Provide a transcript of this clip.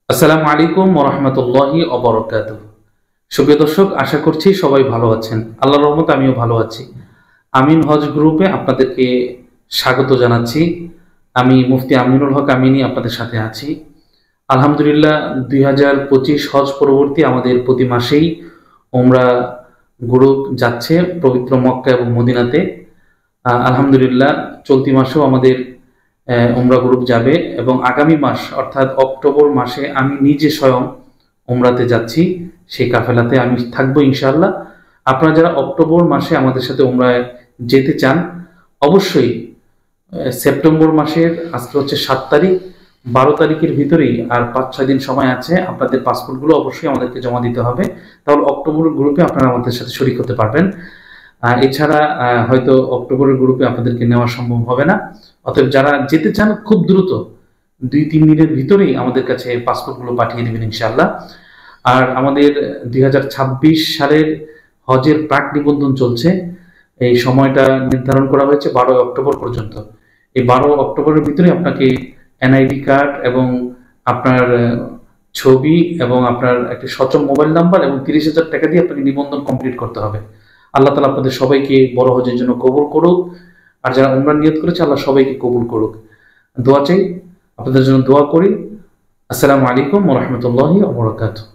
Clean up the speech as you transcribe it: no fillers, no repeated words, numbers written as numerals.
আসসালামু আলাইকুম ওয়া রাহমাতুল্লাহি ওয়া বারাকাতুহু। সুপ্রিয় দর্শক, আশা করছি সবাই ভালো আছেন। আল্লাহর রহমতে আমিও ভালো আছি। আমিন হজ গ্রুপে আপনাদেরকে স্বাগত জানাচ্ছি। আমি মুফতি আমিনুল হক আমিনী আপনাদের সাথে আছি। আলহামদুলিল্লাহ, 2025 হজ পরবর্তী আমাদের প্রতি মাসেই উমরা গ্রুপ যাচ্ছে পবিত্র মক্কা এবং মদিনাতে। আলহামদুলিল্লাহ, চলতি মাসেও আমাদের উমরা গ্রুপ যাবে এবং আগামী মাস অর্থাৎ অক্টোবর মাসে আমি নিজে স্বয়ং উমরাতে যাচ্ছি। সেই কাফেলাতে আমি থাকবো ইনশাআল্লাহ। আপনারা যারা অক্টোবর মাসে আমাদের সাথে উমরায় যেতে চান, অবশ্যই সেপ্টেম্বর মাসের আজকে হচ্ছে 7 তারিখ, 12 তারিখের ভিতরেই আর 5-6 দিন সময় আছে। আপনাদের পাসপোর্টগুলো অবশ্যই আমাদেরকে জমা দিতে হবে, তাহলে অক্টোবর গ্রুপে আপনারা আমাদের সাথে শরীক হতে পারবেন। এছাড়া হয়তো অক্টোবরের গ্রুপে আপনাদেরকে নেওয়া সম্ভব হবে না। অতএব যারা যেতে চান খুব দ্রুত 2-3 দিনের ভিতরেই আমাদের কাছে পাসপোর্টগুলো পাঠিয়ে দেবেন ইনশাআল্লাহ। আর আমাদের 2026 সালের হজের প্রাক নিবন্ধন চলছে। এই সময়টা নির্ধারণ করা হয়েছে 12 অক্টোবর পর্যন্ত। এই 12 অক্টোবরের ভিতরে আপনাকে এনআইডি কার্ড এবং আপনার ছবি এবং আপনার একটি সচল মোবাইল নাম্বার এবং 30,000 টাকা দিয়ে আপনাকে নিবন্ধন কমপ্লিট করতে হবে। আল্লাহ তাআলা আপনাদের সবাইকে বড় হজের জন্য কবুল করুক। আর যারা উমরা নিয়ত করেছে, আল্লাহ সবাইকে কবুল করুক। দোয়া চাই, আপনাদের জন্য দোয়া করি। আসসালামু আলাইকুম ওয়া রাহমাতুল্লাহি ওয়া বারাকাতুহু।